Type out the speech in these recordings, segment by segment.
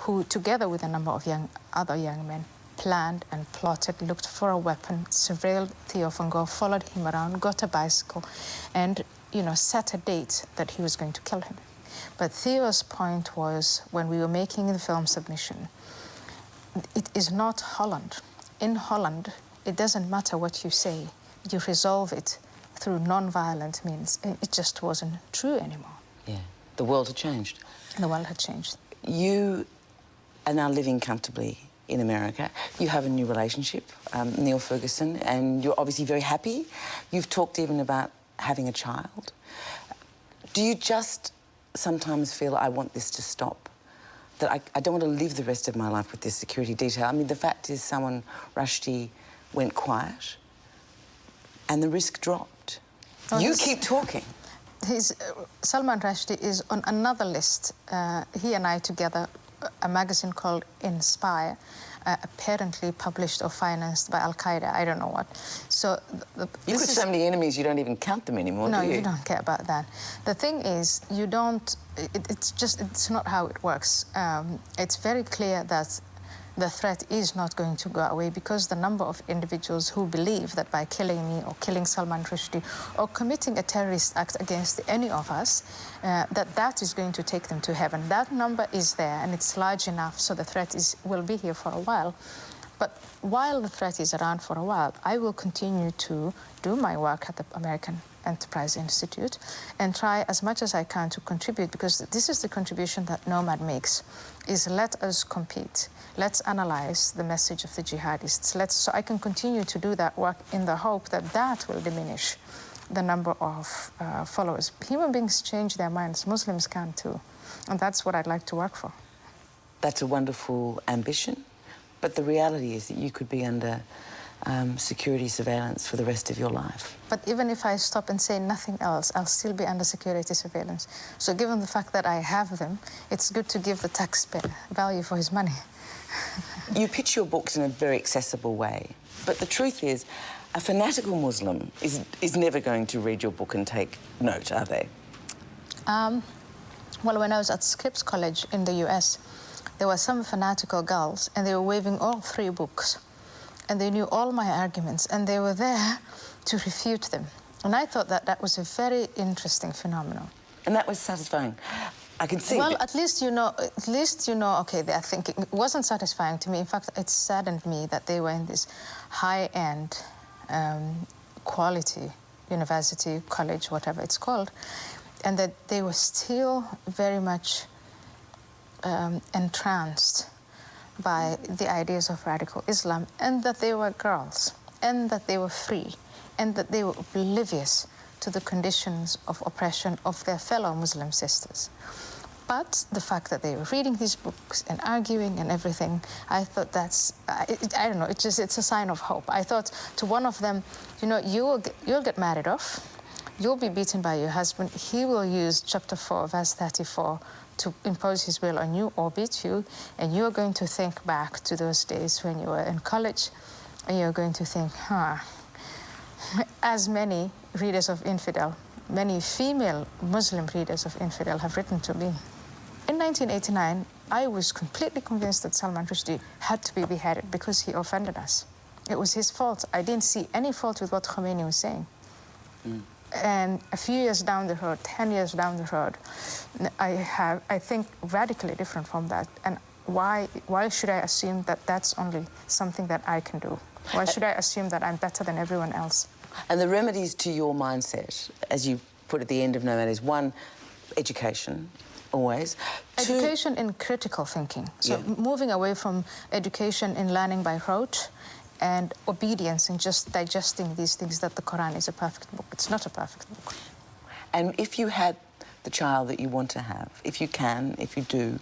who, together with a number of other young men, planned and plotted, looked for a weapon, surveilled Theo van Gogh, followed him around, got a bicycle, and, set a date that he was going to kill him. But Theo's point was, when we were making the film submission, it is not Holland. In Holland, it doesn't matter what you say. You resolve it through non-violent means. It just wasn't true anymore. Yeah, the world had changed. The world had changed. You are now living comfortably in America. You have a new relationship, Neil Ferguson, and you're obviously very happy. You've talked even about having a child. Do you just sometimes feel, I want this to stop? That I don't want to live the rest of my life with this security detail? I mean, the fact is Rushdie went quiet and the risk dropped. Oh, you keep talking. Salman Rushdie is on another list. He and I together, a magazine called Inspire, apparently published or financed by Al-Qaeda, I don't know what. So you've got so many enemies, you don't even count them anymore, no, do you? No, you don't care about that. The thing is, you don't, it's not how it works. It's very clear that the threat is not going to go away because the number of individuals who believe that by killing me or killing Salman Rushdie or committing a terrorist act against any of us, that is going to take them to heaven. That number is there and it's large enough, so the threat will be here for a while. But while the threat is around for a while, I will continue to do my work at the American Enterprise Institute and try as much as I can to contribute, because this is the contribution that Nomad makes, is let us compete. Let's analyze the message of the jihadists. So I can continue to do that work in the hope that that will diminish the number of followers. Human beings change their minds. Muslims can too. And that's what I'd like to work for. That's a wonderful ambition. But the reality is that you could be under security surveillance for the rest of your life. But even if I stop and say nothing else, I'll still be under security surveillance. So given the fact that I have them, it's good to give the taxpayer value for his money. You pitch your books in a very accessible way. But the truth is, a fanatical Muslim is never going to read your book and take note, are they? Well, when I was at Scripps College in the US, there were some fanatical girls, and they were waving all 3 books. And they knew all my arguments, and they were there to refute them. And I thought that that was a very interesting phenomenon. And that was satisfying. I can see. Well, at least you know, okay, they are thinking. It wasn't satisfying to me. In fact, it saddened me that they were in this high-end, quality university, college, whatever it's called, and that they were still very much entranced by the ideas of radical Islam, and that they were girls, and that they were free, and that they were oblivious to the conditions of oppression of their fellow Muslim sisters. But the fact that they were reading these books and arguing and everything, I thought that's, I don't know, it's a sign of hope. I thought to one of them, you'll get married off, you'll be beaten by your husband, he will use chapter 4, verse 34, to impose his will on you or beat you, and you're going to think back to those days when you were in college, and you're going to think, as many readers of Infidel, many female Muslim readers of Infidel have written to me. In 1989, I was completely convinced that Salman Rushdie had to be beheaded because he offended us. It was his fault. I didn't see any fault with what Khomeini was saying. And a few years down the road, 10 years down the road, I think radically different from that. And why should I assume that that's only something that I can do? Why should I assume that I'm better than everyone else? And the remedies to your mindset, as you put at the end of Nomad, is 1, education, always. 2, education in critical thinking. So moving away from education in learning by rote and obedience and just digesting these things, that the Quran is a perfect book. It's not a perfect book. And if you had the child that you want to have, if you can, if you do,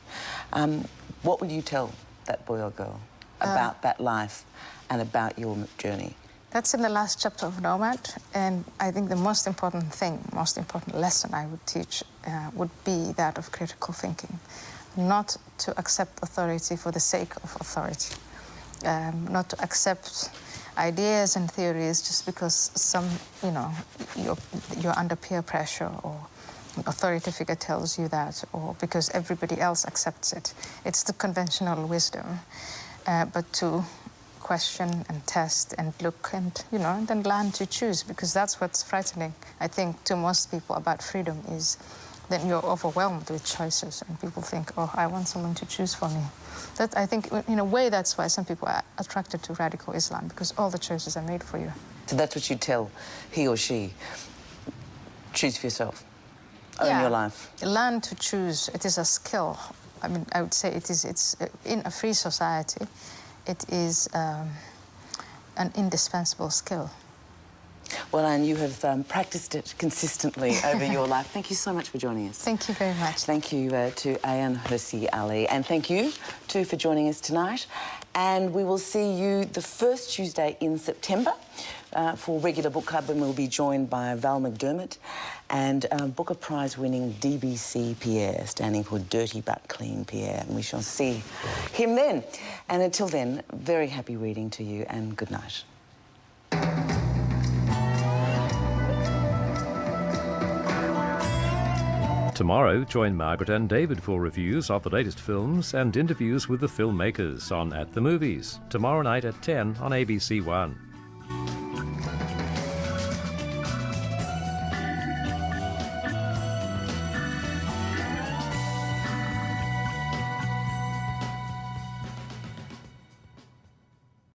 what would you tell that boy or girl about that life and about your journey? That's in the last chapter of Nomad, and I think the most important lesson I would teach would be that of critical thinking. Not to accept authority for the sake of authority. Not to accept ideas and theories just because you're under peer pressure or authority figure tells you that, or because everybody else accepts it. It's the conventional wisdom. But to question and test and look and, you know, and then learn to choose, because that's what's frightening, I think, to most people about freedom, is that you're overwhelmed with choices and people think, oh, I want someone to choose for me. That, I think, in a way, that's why some people are attracted to radical Islam, because all the choices are made for you. So that's what you tell he or she. Choose for yourself. Own your life. Learn to choose. It is a skill. I mean, I would say it's in a free society, it is an indispensable skill. Well, Anne, you have practiced it consistently over your life. Thank you so much for joining us. Thank you very much. Thank you to Ayaan Hirsi Ali. And thank you, too, for joining us tonight. And we will see you the first Tuesday in September for regular book club, and we'll be joined by Val McDermott and Booker Prize-winning DBC Pierre, standing for Dirty But Clean Pierre. And we shall see him then. And until then, very happy reading to you, and good night. Tomorrow, join Margaret and David for reviews of the latest films and interviews with the filmmakers on At the Movies, tomorrow night at 10 on ABC One.